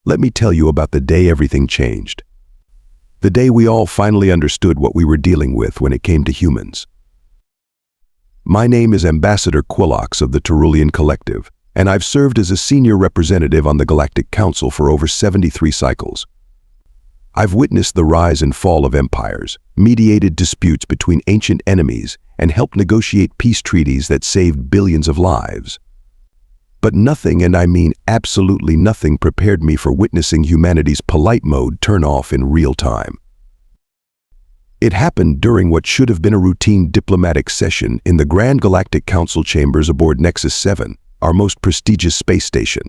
let me tell you about the day everything changed. The day we all finally understood what we were dealing with when it came to humans. My name is Ambassador Quillox of the Terulian Collective, and I've served as a senior representative on the Galactic Council for over 73 cycles. I've witnessed the rise and fall of empires, mediated disputes between ancient enemies, and helped negotiate peace treaties that saved billions of lives. But nothing, and I mean absolutely nothing, prepared me for witnessing humanity's polite mode turn off in real time. It happened during what should have been a routine diplomatic session in the Grand Galactic Council chambers aboard Nexus 7, our most prestigious space station.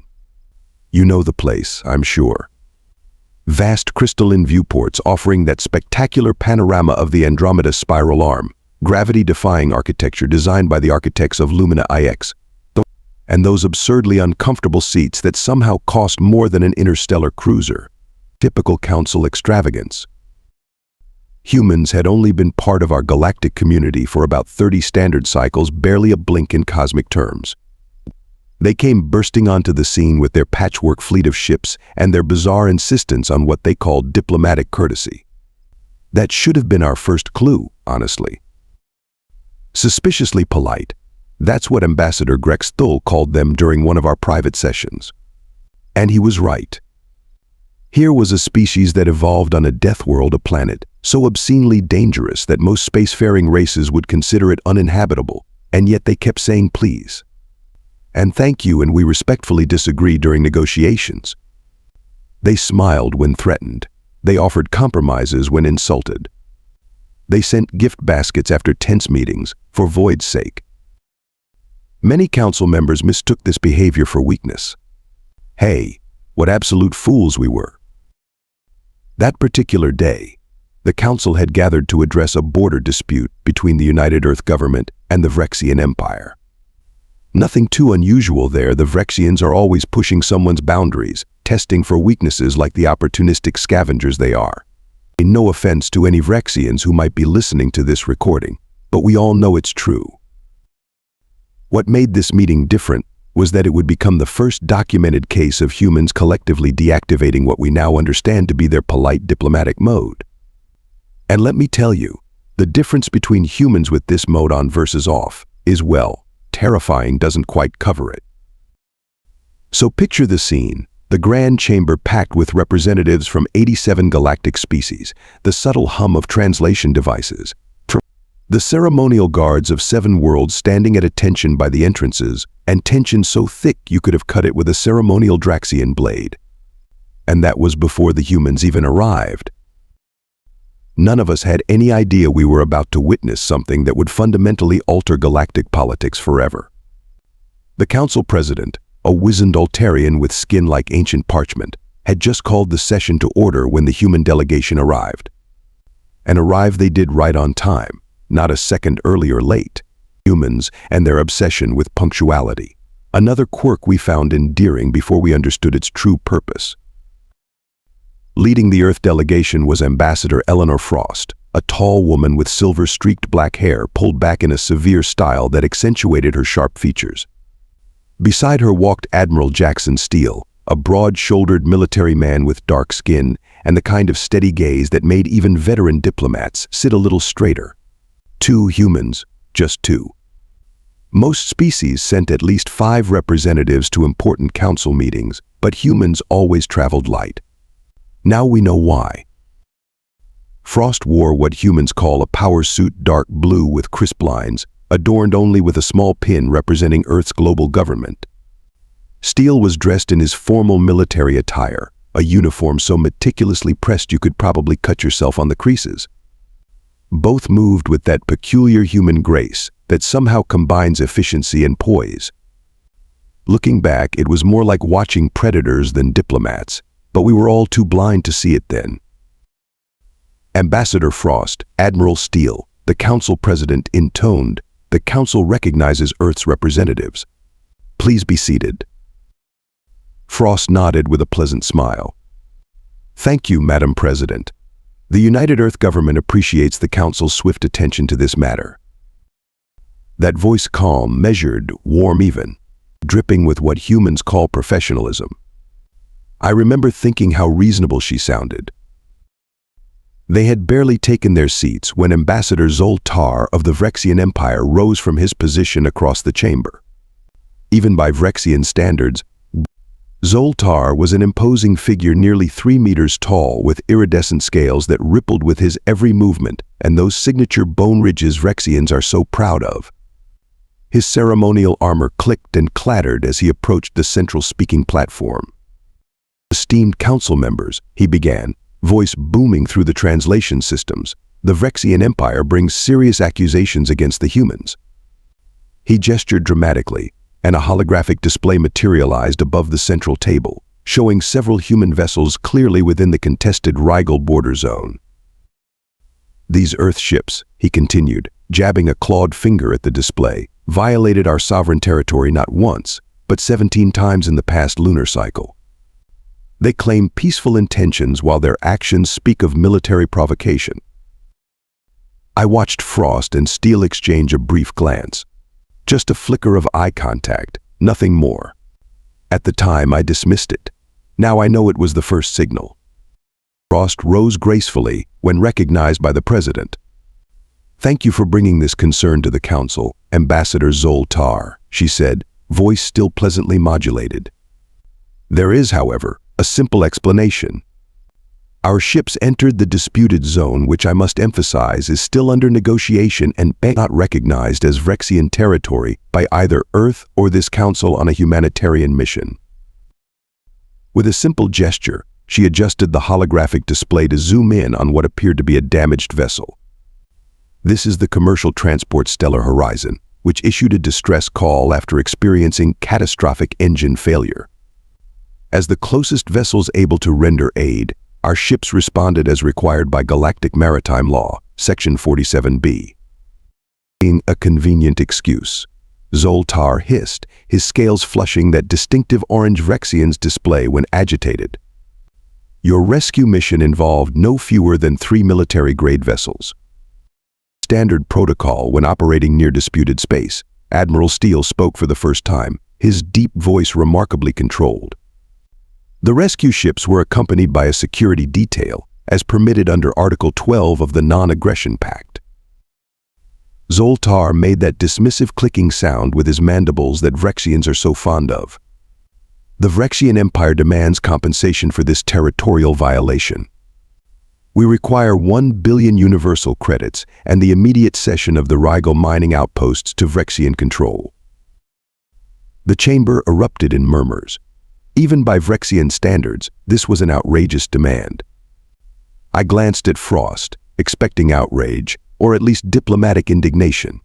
You know the place, I'm sure. Vast crystalline viewports offering that spectacular panorama of the Andromeda spiral arm, gravity-defying architecture designed by the architects of Lumina IX, and those absurdly uncomfortable seats that somehow cost more than an interstellar cruiser. Typical council extravagance. Humans had only been part of our galactic community for about 30 standard cycles, barely a blink in cosmic terms. They came bursting onto the scene with their patchwork fleet of ships and their bizarre insistence on what they called diplomatic courtesy. That should have been our first clue, honestly. Suspiciously polite. That's what Ambassador Grex Thul called them during one of our private sessions. And he was right. Here was a species that evolved on a death world, a planet so obscenely dangerous that most spacefaring races would consider it uninhabitable, and yet they kept saying please. And thank you, and we respectfully disagreed during negotiations. They smiled when threatened. They offered compromises when insulted. They sent gift baskets after tense meetings, for void's sake. Many council members mistook this behavior for weakness. Hey, what absolute fools we were. That particular day, the council had gathered to address a border dispute between the United Earth government and the Vrexian Empire. Nothing too unusual there. The Vrexians are always pushing someone's boundaries, testing for weaknesses like the opportunistic scavengers they are. No offense to any Vrexians who might be listening to this recording, but we all know it's true. What made this meeting different was that it would become the first documented case of humans collectively deactivating what we now understand to be their polite diplomatic mode. And let me tell you, the difference between humans with this mode on versus off is, well, terrifying doesn't quite cover it. So picture the scene, the grand chamber packed with representatives from 87 galactic species, the subtle hum of translation devices, the ceremonial guards of 7 worlds standing at attention by the entrances, and tension so thick you could have cut it with a ceremonial Vrexian blade. And that was before the humans even arrived. None of us had any idea we were about to witness something that would fundamentally alter galactic politics forever. The council president, a wizened Altarian with skin like ancient parchment, had just called the session to order when the human delegation arrived. And arrive they did right on time. Not a second early or late. Humans and their obsession with punctuality. Another quirk we found endearing before we understood its true purpose. Leading the Earth delegation was Ambassador Eleanor Frost, a tall woman with silver-streaked black hair pulled back in a severe style that accentuated her sharp features. Beside her walked Admiral Jackson Steele, a broad-shouldered military man with dark skin and the kind of steady gaze that made even veteran diplomats sit a little straighter. 2 humans, just 2. Most species sent at least 5 representatives to important council meetings, but humans always traveled light. Now we know why. Frost wore what humans call a power suit, dark blue with crisp lines, adorned only with a small pin representing Earth's global government. Steele was dressed in his formal military attire, a uniform so meticulously pressed you could probably cut yourself on the creases. Both moved with that peculiar human grace that somehow combines efficiency and poise. Looking back, it was more like watching predators than diplomats, but we were all too blind to see it then. Ambassador Frost, Admiral Steele, the council president intoned, "The council recognizes Earth's representatives. Please be seated." Frost nodded with a pleasant smile. "Thank you, Madam President. The United Earth government appreciates the council's swift attention to this matter." That voice calm, measured, warm even, dripping with what humans call professionalism. I remember thinking how reasonable she sounded. They had barely taken their seats when Ambassador Zoltar of the Vrexian Empire rose from his position across the chamber. Even by Vrexian standards, Zoltar was an imposing figure nearly 3 meters tall with iridescent scales that rippled with his every movement and those signature bone ridges Vrexians are so proud of. His ceremonial armor clicked and clattered as he approached the central speaking platform. "Esteemed council members," he began, voice booming through the translation systems, "the Vrexian Empire brings serious accusations against the humans." He gestured dramatically, and a holographic display materialized above the central table, showing several human vessels clearly within the contested Rigel border zone. "These Earth ships," he continued, jabbing a clawed finger at the display, "violated our sovereign territory not once, but 17 times in the past lunar cycle. They claim peaceful intentions while their actions speak of military provocation." I watched Frost and Steel exchange a brief glance. Just a flicker of eye contact, nothing more. At the time, I dismissed it. Now I know it was the first signal. Frost rose gracefully when recognized by the President. "Thank you for bringing this concern to the Council, Ambassador Zoltar," she said, voice still pleasantly modulated. "There is, however, a simple explanation. Our ships entered the disputed zone, which I must emphasize is still under negotiation and not recognized as Vrexian territory by either Earth or this Council on a humanitarian mission." With a simple gesture, she adjusted the holographic display to zoom in on what appeared to be a damaged vessel. "This is the commercial transport Stellar Horizon, which issued a distress call after experiencing catastrophic engine failure. As the closest vessels able to render aid, our ships responded as required by Galactic Maritime Law, Section 47B. Being a convenient excuse, Zoltar hissed, his scales flushing that distinctive orange Vrexian's display when agitated. "Your rescue mission involved no fewer than 3 military-grade vessels. Standard protocol when operating near disputed space." Admiral Steele spoke for the first time, his deep voice remarkably controlled. "The rescue ships were accompanied by a security detail, as permitted under Article 12 of the Non-Aggression Pact." Zoltar made that dismissive clicking sound with his mandibles that Vrexians are so fond of. "The Vrexian Empire demands compensation for this territorial violation. We require 1 billion universal credits and the immediate cession of the Rigel mining outposts to Vrexian control." The chamber erupted in murmurs. Even by Vrexian standards, this was an outrageous demand. I glanced at Frost, expecting outrage, or at least diplomatic indignation.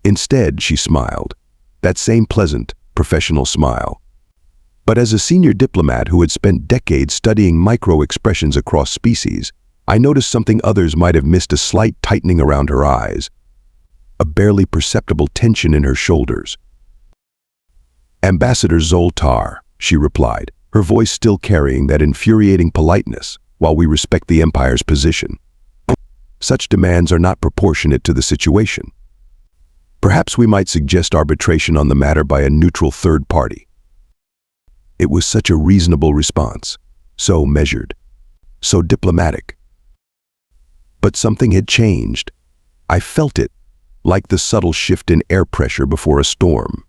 Instead, she smiled, that same pleasant, professional smile. But as a senior diplomat who had spent decades studying micro-expressions across species, I noticed something others might have missed: a slight tightening around her eyes, a barely perceptible tension in her shoulders. "Ambassador Zoltar," she replied, her voice still carrying that infuriating politeness, "while we respect the Empire's position, such demands are not proportionate to the situation. Perhaps we might suggest arbitration on the matter by a neutral third party." It was such a reasonable response, so measured, so diplomatic. But something had changed. I felt it, like the subtle shift in air pressure before a storm.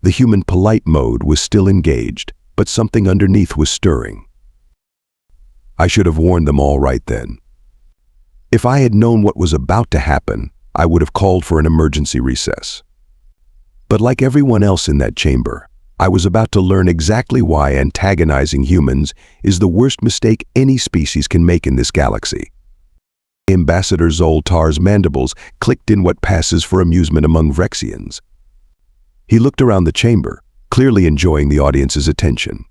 The human polite mode was still engaged, but something underneath was stirring. I should have warned them all right then. If I had known what was about to happen, I would have called for an emergency recess. But like everyone else in that chamber, I was about to learn exactly why antagonizing humans is the worst mistake any species can make in this galaxy. Ambassador Zoltar's mandibles clicked in what passes for amusement among Vrexians. He looked around the chamber, clearly enjoying the audience's attention.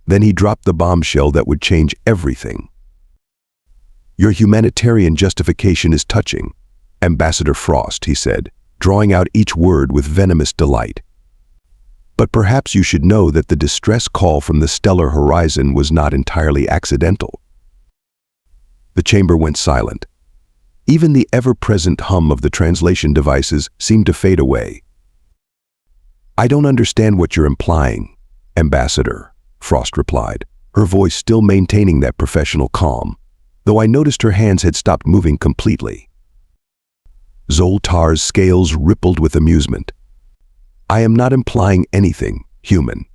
Then he dropped the bombshell that would change everything. "Your humanitarian justification is touching, Ambassador Frost," he said, drawing out each word with venomous delight. "But perhaps you should know that the distress call from the Stellar Horizon was not entirely accidental." The chamber went silent. Even the ever-present hum of the translation devices seemed to fade away. "I don't understand what you're implying, Ambassador," Frost replied, her voice still maintaining that professional calm, though I noticed her hands had stopped moving completely. Zoltar's scales rippled with amusement. I am not implying anything, human.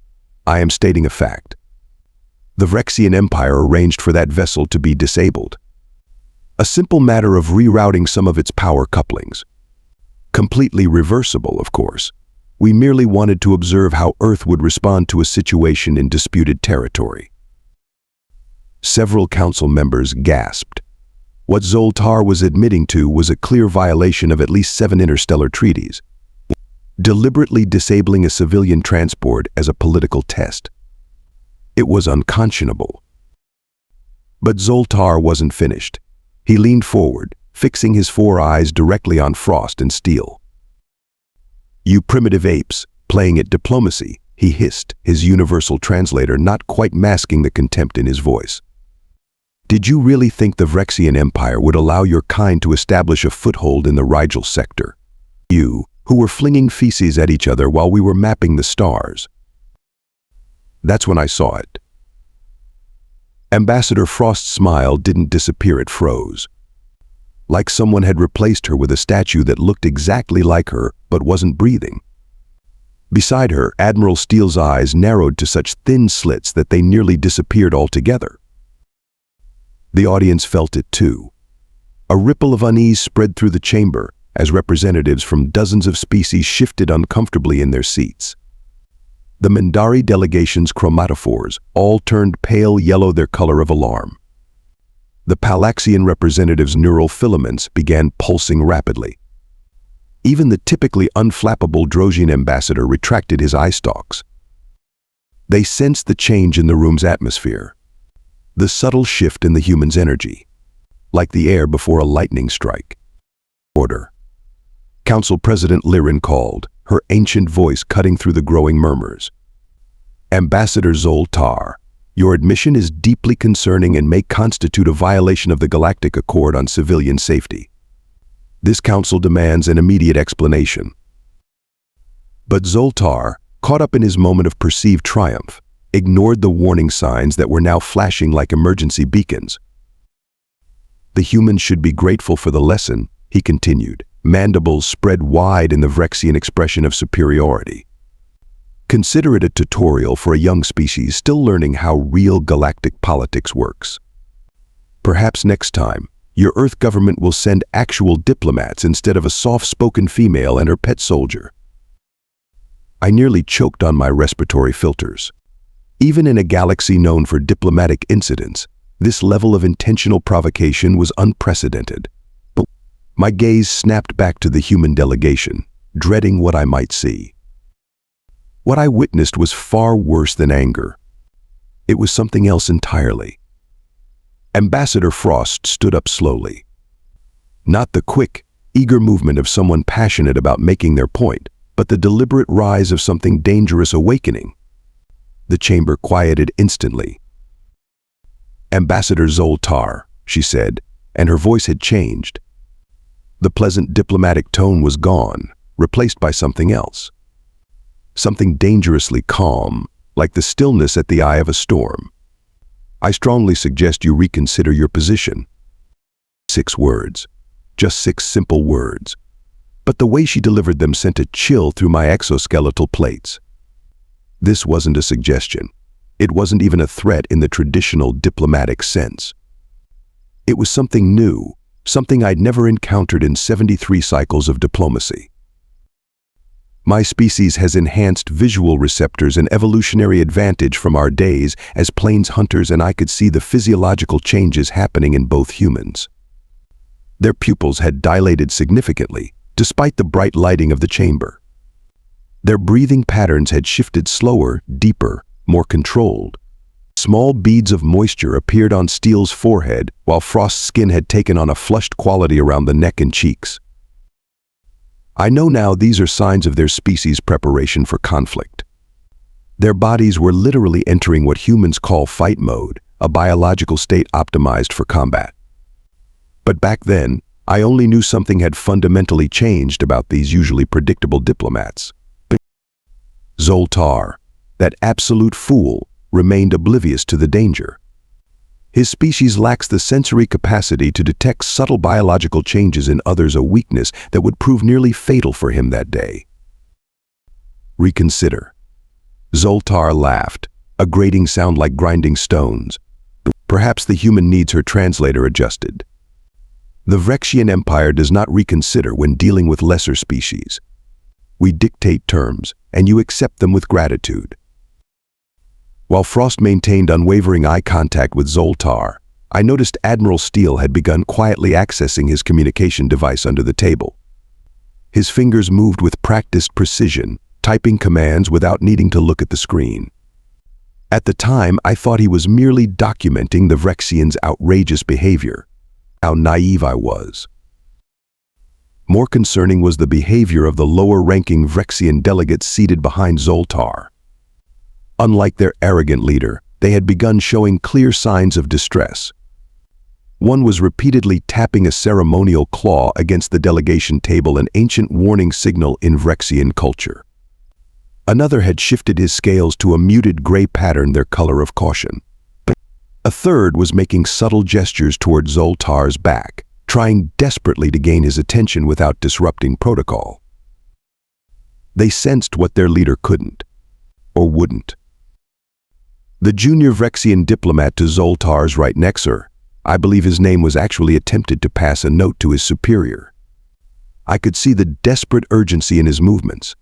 I am stating a fact. The Vrexian Empire arranged for that vessel to be disabled. A simple matter of rerouting some of its power couplings. Completely reversible, of course. We merely wanted to observe how Earth would respond to a situation in disputed territory. Several council members gasped. What Zoltar was admitting to was a clear violation of at least 7 interstellar treaties, deliberately disabling a civilian transport as a political test. It was unconscionable. But Zoltar wasn't finished. He leaned forward, fixing his 4 eyes directly on Frost and Steel. "You primitive apes, playing at diplomacy," he hissed, his universal translator not quite masking the contempt in his voice. "Did you really think the Vrexian Empire would allow your kind to establish a foothold in the Rigel sector? You, who were flinging feces at each other while we were mapping the stars." That's when I saw it. Ambassador Frost's smile didn't disappear, it froze. Like someone had replaced her with a statue that looked exactly like her but wasn't breathing. Beside her, Admiral Steele's eyes narrowed to such thin slits that they nearly disappeared altogether. The audience felt it too. A ripple of unease spread through the chamber as representatives from dozens of species shifted uncomfortably in their seats. The Mindari delegation's chromatophores all turned pale yellow, their color of alarm. The Palaxian representatives' neural filaments began pulsing rapidly. Even the typically unflappable Drosian ambassador retracted his eye stalks. They sensed the change in the room's atmosphere, the subtle shift in the human's energy, like the air before a lightning strike. "Order." Council President Lirin called, her ancient voice cutting through the growing murmurs. "Ambassador Zoltar, your admission is deeply concerning and may constitute a violation of the Galactic Accord on Civilian Safety. This council demands an immediate explanation." But Zoltar, caught up in his moment of perceived triumph, ignored the warning signs that were now flashing like emergency beacons. "The humans should be grateful for the lesson," he continued, mandibles spread wide in the Vrexian expression of superiority. "Consider it a tutorial for a young species still learning how real galactic politics works. Perhaps next time, your Earth government will send actual diplomats instead of a soft-spoken female and her pet soldier." I nearly choked on my respiratory filters. Even in a galaxy known for diplomatic incidents, this level of intentional provocation was unprecedented. But my gaze snapped back to the human delegation, dreading what I might see. What I witnessed was far worse than anger. It was something else entirely. Ambassador Frost stood up slowly. Not the quick, eager movement of someone passionate about making their point, but the deliberate rise of something dangerous awakening. The chamber quieted instantly. "Ambassador Zoltar," she said, and her voice had changed. The pleasant diplomatic tone was gone, replaced by something else. Something dangerously calm, like the stillness at the eye of a storm. "I strongly suggest you reconsider your position." 6 words. Just 6 simple words. But the way she delivered them sent a chill through my exoskeletal plates. This wasn't a suggestion. It wasn't even a threat in the traditional diplomatic sense. It was something new, something I'd never encountered in 73 cycles of diplomacy. My species has enhanced visual receptors, an evolutionary advantage from our days as plains hunters, and I could see the physiological changes happening in both humans. Their pupils had dilated significantly, despite the bright lighting of the chamber. Their breathing patterns had shifted slower, deeper, more controlled. Small beads of moisture appeared on Steele's forehead, while Frost's skin had taken on a flushed quality around the neck and cheeks. I know now these are signs of their species' preparation for conflict. Their bodies were literally entering what humans call fight mode, a biological state optimized for combat. But back then, I only knew something had fundamentally changed about these usually predictable diplomats. Zoltar, that absolute fool, remained oblivious to the danger. His species lacks the sensory capacity to detect subtle biological changes in others, a weakness that would prove nearly fatal for him that day. Reconsider. Zoltar laughed, a grating sound like grinding stones. Perhaps the human needs her translator adjusted. The Vrexian Empire does not reconsider when dealing with lesser species. We dictate terms, and you accept them with gratitude. While Frost maintained unwavering eye contact with Zoltar, I noticed Admiral Steele had begun quietly accessing his communication device under the table. His fingers moved with practiced precision, typing commands without needing to look at the screen. At the time, I thought he was merely documenting the Vrexians' outrageous behavior. How naive I was. More concerning was the behavior of the lower-ranking Vrexian delegates seated behind Zoltar. Unlike their arrogant leader, they had begun showing clear signs of distress. One was repeatedly tapping a ceremonial claw against the delegation table, an ancient warning signal in Vrexian culture. Another had shifted his scales to a muted gray pattern, their color of caution. A third was making subtle gestures toward Zoltar's back, trying desperately to gain his attention without disrupting protocol. They sensed what their leader couldn't, or wouldn't. The junior Vrexian diplomat to Zoltar's right next her, I believe his name, was actually attempted to pass a note to his superior. I could see the desperate urgency in his movements.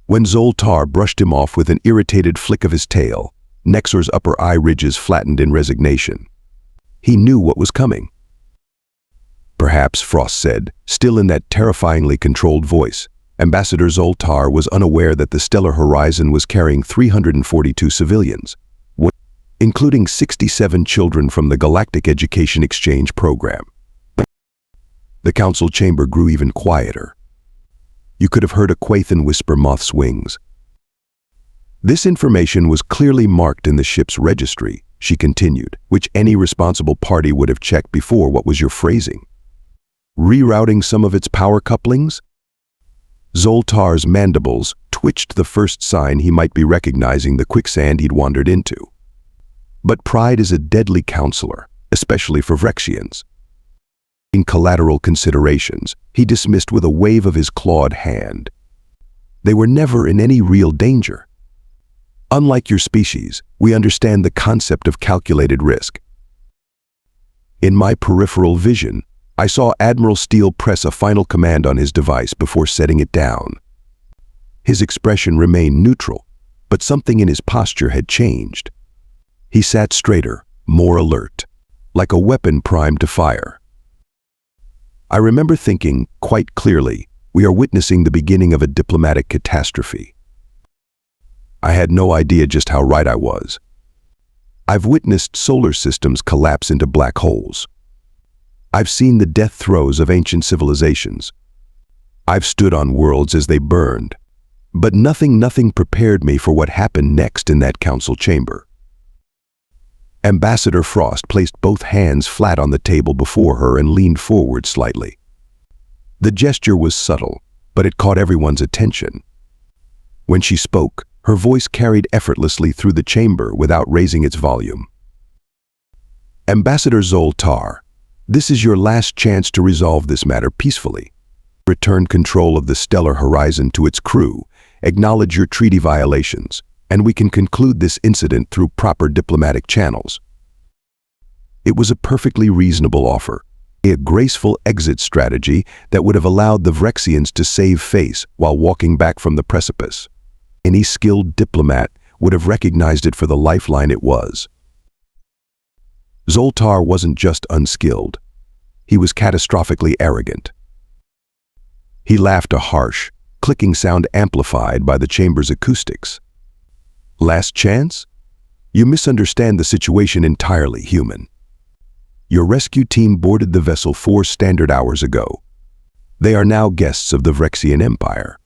When Zoltar brushed him off with an irritated flick of his tail, Nexor's upper eye ridges flattened in resignation. He knew what was coming. Perhaps, Frost said, still in that terrifyingly controlled voice. Ambassador Zoltar was unaware that the stellar horizon was carrying 342 civilians, including 67 children from the Galactic Education Exchange program. The council chamber grew even quieter. You could have heard a Quathan whisper moth's wings. This information was clearly marked in the ship's registry, she continued, which any responsible party would have checked before. What was your phrasing? Rerouting some of its power couplings? Zoltar's mandibles twitched, the first sign he might be recognizing the quicksand he'd wandered into. But pride is a deadly counselor, especially for Vrexians. In collateral considerations, he dismissed with a wave of his clawed hand. They were never in any real danger. Unlike your species, we understand the concept of calculated risk. In my peripheral vision, I saw Admiral Steele press a final command on his device before setting it down. His expression remained neutral, but something in his posture had changed. He sat straighter, more alert, like a weapon primed to fire. I remember thinking, quite clearly, we are witnessing the beginning of a diplomatic catastrophe. I had no idea just how right I was. I've witnessed solar systems collapse into black holes. I've seen the death throes of ancient civilizations. I've stood on worlds as they burned. But nothing prepared me for what happened next in that council chamber. Ambassador Frost placed both hands flat on the table before her and leaned forward slightly. The gesture was subtle, but it caught everyone's attention. When she spoke, her voice carried effortlessly through the chamber without raising its volume. Ambassador Zoltar, this is your last chance to resolve this matter peacefully. Return control of the stellar horizon to its crew, acknowledge your treaty violations, and we can conclude this incident through proper diplomatic channels. It was a perfectly reasonable offer, a graceful exit strategy that would have allowed the Vrexians to save face while walking back from the precipice. Any skilled diplomat would have recognized it for the lifeline it was. Zoltar wasn't just unskilled. He was catastrophically arrogant. He laughed, a harsh, clicking sound amplified by the chamber's acoustics. Last chance? You misunderstand the situation entirely, human. Your rescue team boarded the vessel 4 standard hours ago. They are now guests of the Vrexian Empire.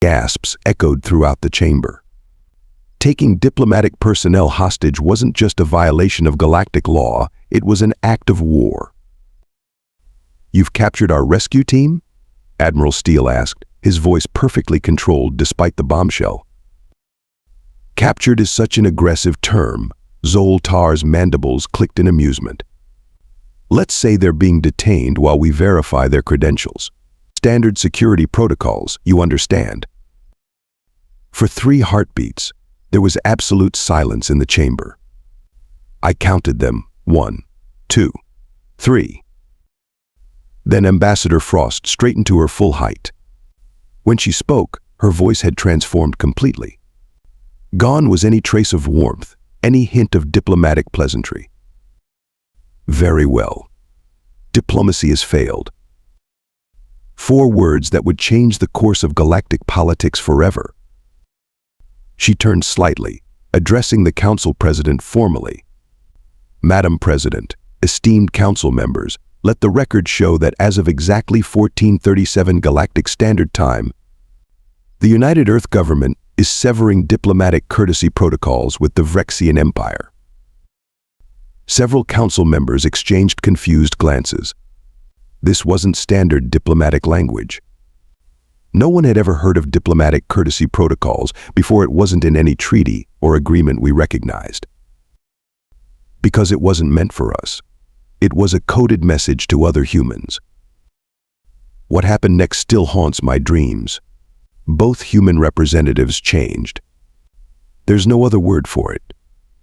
Gasps echoed throughout the chamber. Taking diplomatic personnel hostage wasn't just a violation of galactic law, it was an act of war. You've captured our rescue team? Admiral Steele asked, his voice perfectly controlled despite the bombshell. Captured is such an aggressive term. Zoltar's mandibles clicked in amusement. Let's say they're being detained while we verify their credentials. Standard security protocols, you understand. For 3 heartbeats, there was absolute silence in the chamber. I counted them. 1, 2, 3. Then Ambassador Frost straightened to her full height. When she spoke, her voice had transformed completely. Gone was any trace of warmth, any hint of diplomatic pleasantry. Very well. Diplomacy has failed. 4 words that would change the course of galactic politics forever. She turned slightly, addressing the council president formally. Madam President, esteemed council members, let the record show that as of exactly 1437 Galactic Standard Time, the United Earth Government is severing diplomatic courtesy protocols with the Vrexian Empire. Several council members exchanged confused glances. This wasn't standard diplomatic language. No one had ever heard of diplomatic courtesy protocols before. It wasn't in any treaty or agreement we recognized. Because it wasn't meant for us. It was a coded message to other humans. What happened next still haunts my dreams. Both human representatives changed. There's no other word for it.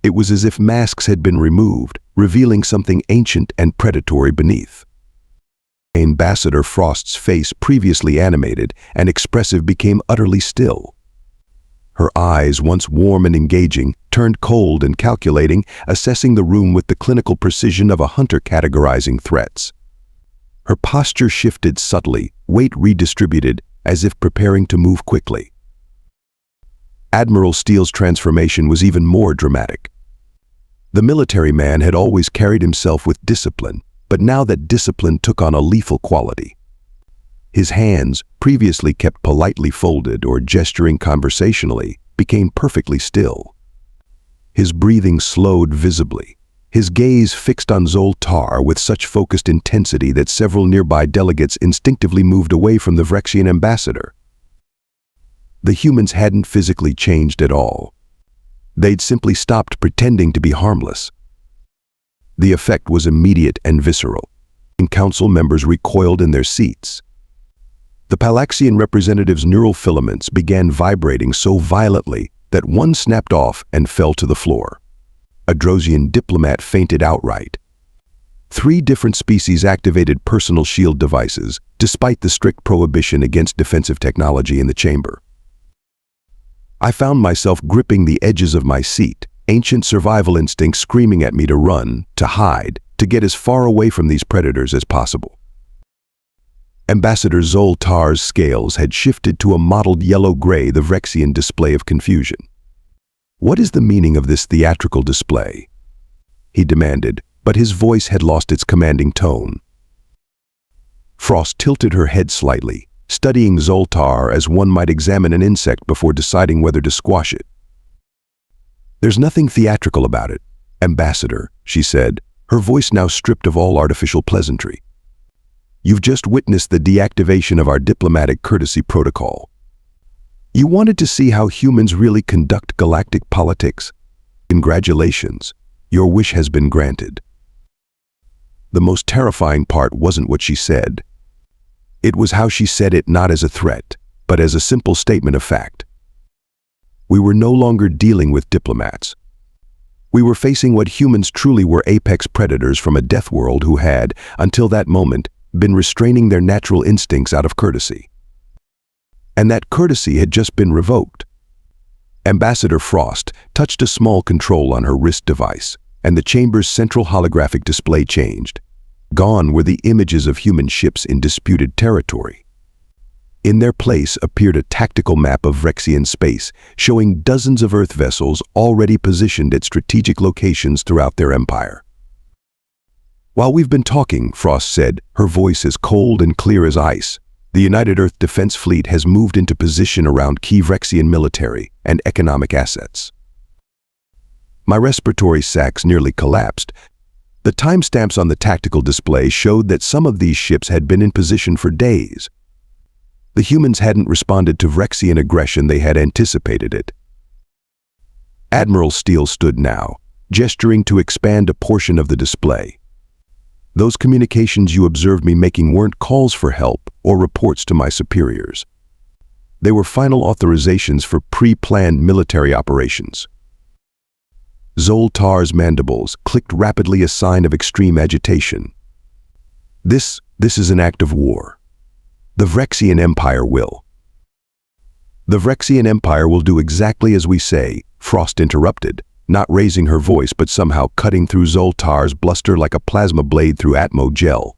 It was as if masks had been removed, revealing something ancient and predatory beneath. Ambassador Frost's face, previously animated and expressive, became utterly still. Her eyes, once warm and engaging, turned cold and calculating, assessing the room with the clinical precision of a hunter categorizing threats. Her posture shifted subtly, weight redistributed, as if preparing to move quickly. Admiral Steele's transformation was even more dramatic. The military man had always carried himself with discipline, but now that discipline took on a lethal quality. His hands, previously kept politely folded or gesturing conversationally, became perfectly still. His breathing slowed visibly, his gaze fixed on Zoltar with such focused intensity that several nearby delegates instinctively moved away from the Vrexian ambassador. The humans hadn't physically changed at all. They'd simply stopped pretending to be harmless. The effect was immediate and visceral, and council members recoiled in their seats. The Palaxian representative's neural filaments began vibrating so violently that one snapped off and fell to the floor. A Drosian diplomat fainted outright. 3 different species activated personal shield devices, despite the strict prohibition against defensive technology in the chamber. I found myself gripping the edges of my seat, ancient survival instinct screaming at me to run, to hide, to get as far away from these predators as possible. Ambassador Zoltar's scales had shifted to a mottled yellow-gray, the Vrexian display of confusion. What is the meaning of this theatrical display? He demanded, but his voice had lost its commanding tone. Frost tilted her head slightly, studying Zoltar as one might examine an insect before deciding whether to squash it. There's nothing theatrical about it, Ambassador, she said, her voice now stripped of all artificial pleasantry. You've just witnessed the deactivation of our diplomatic courtesy protocol. You wanted to see how humans really conduct galactic politics? Congratulations, your wish has been granted. The most terrifying part wasn't what she said. It was how she said it, not as a threat, but as a simple statement of fact. We were no longer dealing with diplomats. We were facing what humans truly were, apex predators from a death world who had, until that moment, been restraining their natural instincts out of courtesy. And that courtesy had just been revoked. Ambassador Frost touched a small control on her wrist device, and the chamber's central holographic display changed. Gone were the images of human ships in disputed territory. In their place appeared a tactical map of Vrexian space, showing dozens of Earth vessels already positioned at strategic locations throughout their empire. While we've been talking, Frost said, her voice as cold and clear as ice, the United Earth Defense Fleet has moved into position around key Vrexian military and economic assets. My respiratory sacs nearly collapsed. The timestamps on the tactical display showed that some of these ships had been in position for days. The humans hadn't responded to Vrexian aggression, they had anticipated it. Admiral Steele stood now, gesturing to expand a portion of the display. Those communications you observed me making weren't calls for help or reports to my superiors. They were final authorizations for pre-planned military operations. Zoltar's mandibles clicked rapidly, a sign of extreme agitation. This is an act of war. The Vrexian Empire will. The Vrexian Empire will do exactly as we say, Frost interrupted, not raising her voice but somehow cutting through Zoltar's bluster like a plasma blade through Atmo gel.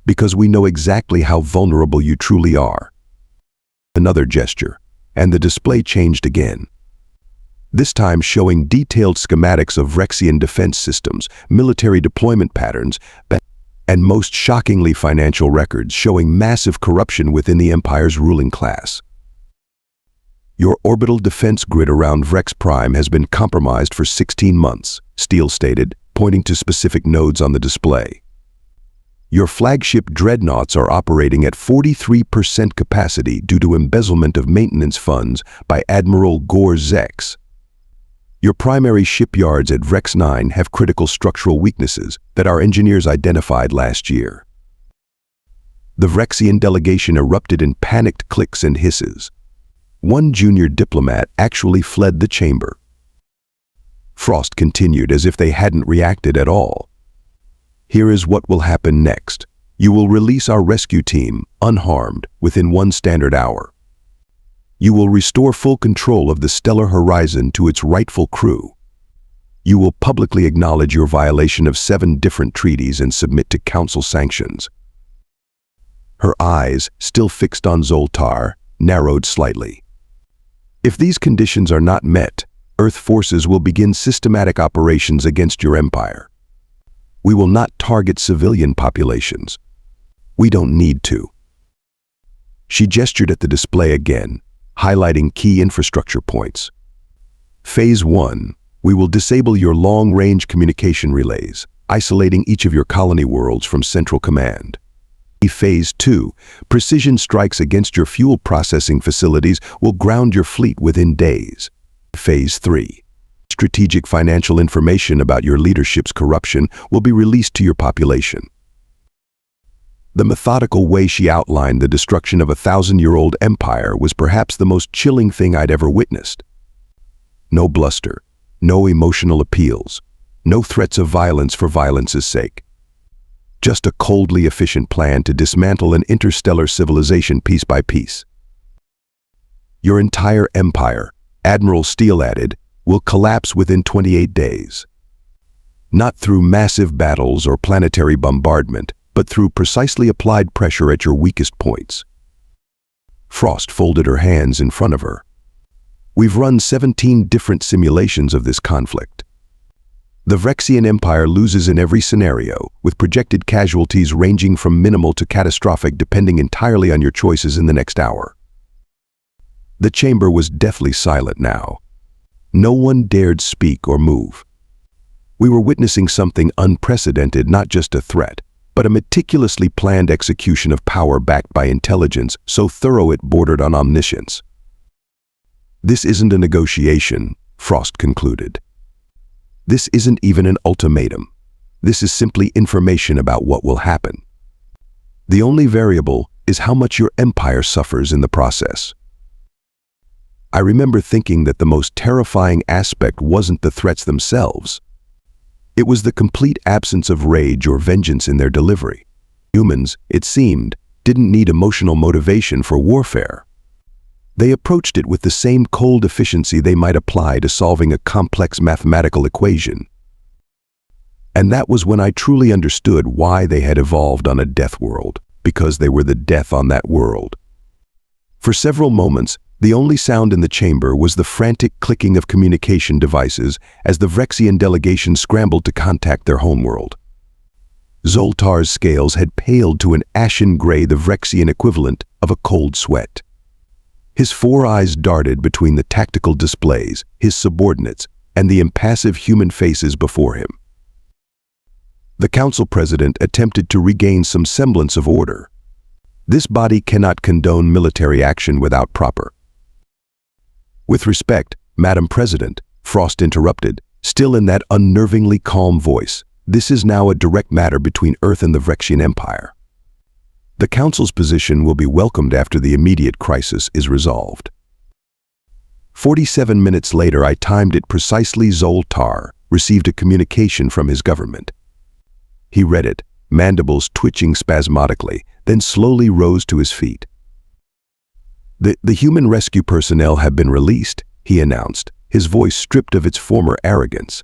Because we know exactly how vulnerable you truly are. Another gesture, and the display changed again. This time showing detailed schematics of Vrexian defense systems, military deployment patterns, and most shockingly financial records showing massive corruption within the Empire's ruling class. Your orbital defense grid around Vrex Prime has been compromised for 16 months, Steele stated, pointing to specific nodes on the display. Your flagship dreadnoughts are operating at 43% capacity due to embezzlement of maintenance funds by Admiral Gore Zex. Your primary shipyards at Vrex 9 have critical structural weaknesses that our engineers identified last year. The Vrexian delegation erupted in panicked clicks and hisses. One junior diplomat actually fled the chamber. Frost continued as if they hadn't reacted at all. Here is what will happen next. You will release our rescue team, unharmed, within 1 standard hour. You will restore full control of the stellar horizon to its rightful crew. You will publicly acknowledge your violation of 7 different treaties and submit to council sanctions. Her eyes, still fixed on Zoltar, narrowed slightly. If these conditions are not met, Earth forces will begin systematic operations against your empire. We will not target civilian populations. We don't need to. She gestured at the display again, highlighting key infrastructure points. Phase 1, we will disable your long-range communication relays, isolating each of your colony worlds from central command. Phase 2, precision strikes against your fuel processing facilities will ground your fleet within days. Phase 3, strategic financial information about your leadership's corruption will be released to your population. The methodical way she outlined the destruction of a 1,000-year-old empire was perhaps the most chilling thing I'd ever witnessed. No bluster, no emotional appeals, no threats of violence for violence's sake. Just a coldly efficient plan to dismantle an interstellar civilization piece by piece. Your entire empire, Admiral Steele added, will collapse within 28 days. Not through massive battles or planetary bombardment, but through precisely applied pressure at your weakest points. Frost folded her hands in front of her. We've run 17 different simulations of this conflict. The Vrexian Empire loses in every scenario, with projected casualties ranging from minimal to catastrophic depending entirely on your choices in the next hour. The chamber was deathly silent now. No one dared speak or move. We were witnessing something unprecedented, not just a threat, but a meticulously planned execution of power backed by intelligence so thorough it bordered on omniscience. This isn't a negotiation, Frost concluded. This isn't even an ultimatum. This is simply information about what will happen. The only variable is how much your empire suffers in the process. I remember thinking that the most terrifying aspect wasn't the threats themselves. It was the complete absence of rage or vengeance in their delivery. Humans, it seemed, didn't need emotional motivation for warfare. They approached it with the same cold efficiency they might apply to solving a complex mathematical equation. And that was when I truly understood why they had evolved on a death world, because they were the death on that world. For several moments, the only sound in the chamber was the frantic clicking of communication devices as the Vrexian delegation scrambled to contact their homeworld. Zoltar's scales had paled to an ashen gray, the Vrexian equivalent of a cold sweat. His 4 eyes darted between the tactical displays, his subordinates, and the impassive human faces before him. The council president attempted to regain some semblance of order. This body cannot condone military action without proper. With respect, Madam President, Frost interrupted, still in that unnervingly calm voice. This is now a direct matter between Earth and the Vrexian Empire. The Council's position will be welcomed after the immediate crisis is resolved. 47 minutes later, I timed it precisely. Zoltar received a communication from his government. He read it, mandibles twitching spasmodically, then slowly rose to his feet. The human rescue personnel have been released, he announced, his voice stripped of its former arrogance.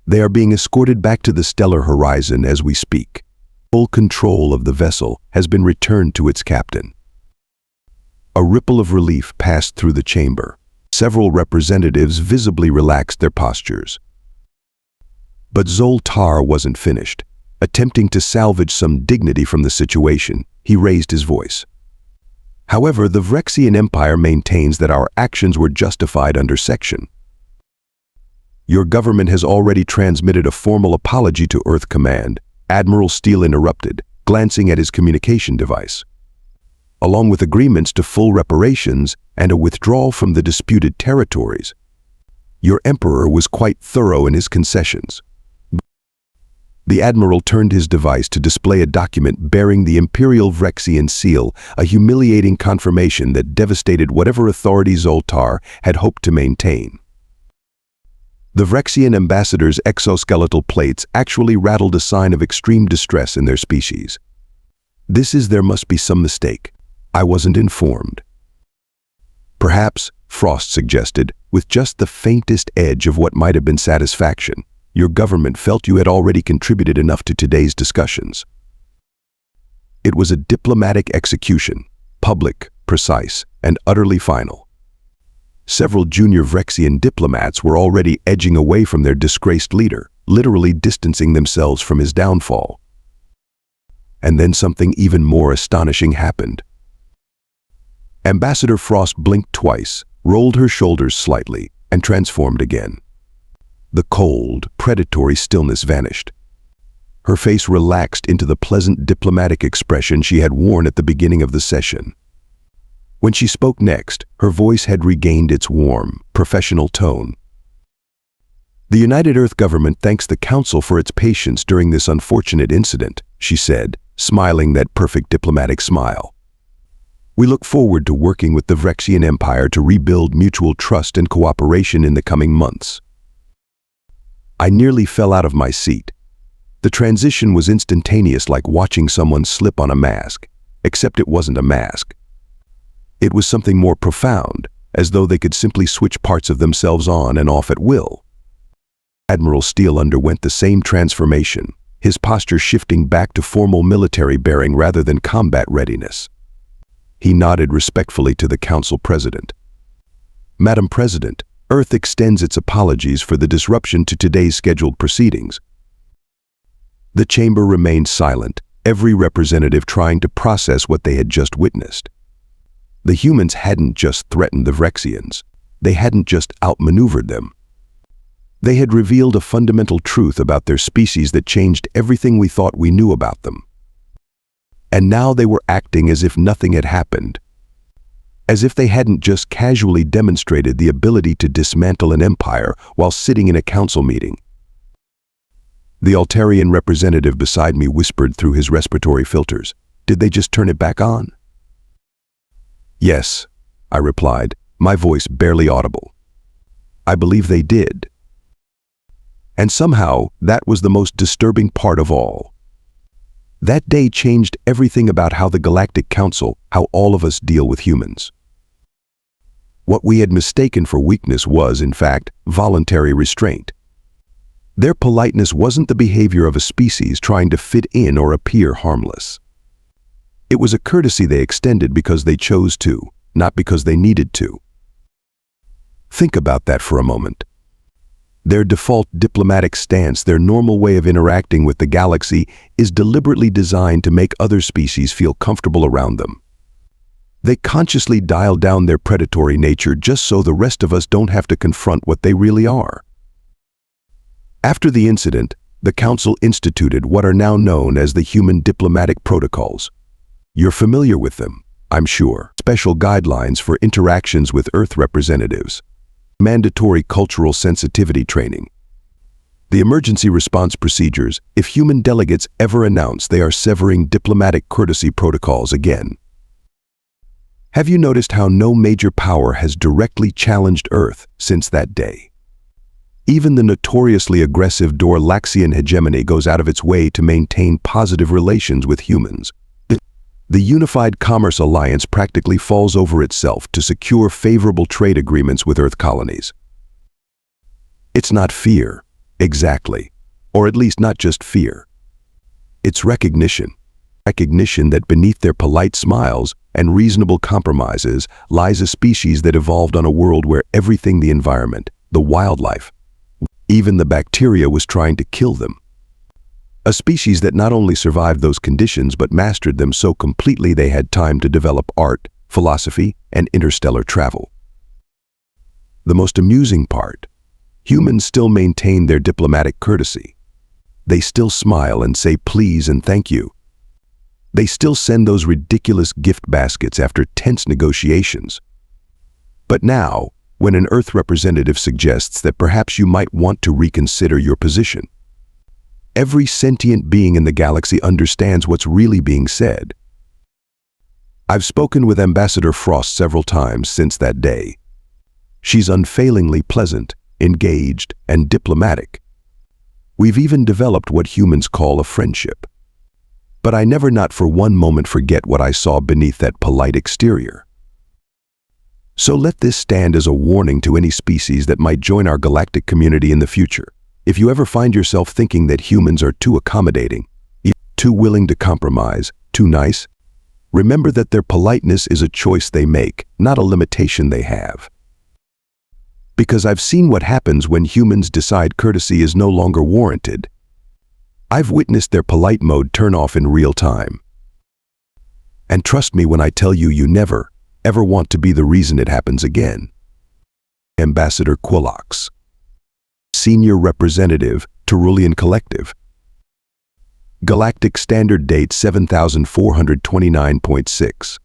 They are being escorted back to the stellar horizon as we speak. Full control of the vessel has been returned to its captain. A ripple of relief passed through the chamber. Several representatives visibly relaxed their postures. But Zoltar wasn't finished. Attempting to salvage some dignity from the situation, he raised his voice. However, the Vrexian Empire maintains that our actions were justified under Section. Your government has already transmitted a formal apology to Earth Command, Admiral Steele interrupted, glancing at his communication device. Along with agreements to full reparations and a withdrawal from the disputed territories. Your Emperor was quite thorough in his concessions. The Admiral turned his device to display a document bearing the Imperial Vrexian seal, a humiliating confirmation that devastated whatever authority Zoltar had hoped to maintain. The Vrexian ambassador's exoskeletal plates actually rattled, a sign of extreme distress in their species. There must be some mistake. I wasn't informed. Perhaps, Frost suggested, with just the faintest edge of what might have been satisfaction, your government felt you had already contributed enough to today's discussions. It was a diplomatic execution, public, precise, and utterly final. Several junior Vrexian diplomats were already edging away from their disgraced leader, literally distancing themselves from his downfall. And then something even more astonishing happened. Ambassador Frost blinked twice, rolled her shoulders slightly, and transformed again. The cold, predatory stillness vanished. Her face relaxed into the pleasant diplomatic expression she had worn at the beginning of the session. When she spoke next, her voice had regained its warm, professional tone. The United Earth Government thanks the Council for its patience during this unfortunate incident, she said, smiling that perfect diplomatic smile. We look forward to working with the Vrexian Empire to rebuild mutual trust and cooperation in the coming months. I nearly fell out of my seat. The transition was instantaneous, like watching someone slip on a mask, except it wasn't a mask. It was something more profound, as though they could simply switch parts of themselves on and off at will. Admiral Steele underwent the same transformation, his posture shifting back to formal military bearing rather than combat readiness. He nodded respectfully to the Council President. Madam President, Earth extends its apologies for the disruption to today's scheduled proceedings. The chamber remained silent, every representative trying to process what they had just witnessed. The humans hadn't just threatened the Vrexians. They hadn't just outmaneuvered them. They had revealed a fundamental truth about their species that changed everything we thought we knew about them. And now they were acting as if nothing had happened. As if they hadn't just casually demonstrated the ability to dismantle an empire while sitting in a council meeting. The Altarian representative beside me whispered through his respiratory filters, "Did they just turn it back on?" "Yes," I replied, my voice barely audible. "I believe they did." And somehow, that was the most disturbing part of all. That day changed everything about how the Galactic Council, how all of us deal with humans. What we had mistaken for weakness was, in fact, voluntary restraint. Their politeness wasn't the behavior of a species trying to fit in or appear harmless. It was a courtesy they extended because they chose to, not because they needed to. Think about that for a moment. Their default diplomatic stance, their normal way of interacting with the galaxy, is deliberately designed to make other species feel comfortable around them. They consciously dial down their predatory nature just so the rest of us don't have to confront what they really are. After the incident, the Council instituted what are now known as the Human Diplomatic Protocols. You're familiar with them, I'm sure. Special guidelines for interactions with Earth representatives. Mandatory cultural sensitivity training. The emergency response procedures if human delegates ever announce they are severing diplomatic courtesy protocols again. Have you noticed how no major power has directly challenged Earth since that day? Even the notoriously aggressive Vrexian hegemony goes out of its way to maintain positive relations with humans. The Unified Commerce Alliance practically falls over itself to secure favorable trade agreements with Earth colonies. It's not fear, exactly, or at least not just fear. It's recognition that beneath their polite smiles and reasonable compromises lies a species that evolved on a world where everything, the environment, the wildlife, even the bacteria, was trying to kill them. A species that not only survived those conditions but mastered them so completely they had time to develop art, philosophy, and interstellar travel. The most amusing part: humans still maintain their diplomatic courtesy. They still smile and say please and thank you. They still send those ridiculous gift baskets after tense negotiations. But now, when an Earth representative suggests that perhaps you might want to reconsider your position, every sentient being in the galaxy understands what's really being said. I've spoken with Ambassador Frost several times since that day. She's unfailingly pleasant, engaged, and diplomatic. We've even developed what humans call a friendship. But I never, not for one moment, forget what I saw beneath that polite exterior. So let this stand as a warning to any species that might join our galactic community in the future. If you ever find yourself thinking that humans are too accommodating, too willing to compromise, too nice, remember that their politeness is a choice they make, not a limitation they have. Because I've seen what happens when humans decide courtesy is no longer warranted. I've witnessed their polite mode turn off in real time. And trust me when I tell you, you never, ever want to be the reason it happens again. Ambassador Quilox, Senior Representative, Terulian Collective. Galactic Standard Date 7429.6.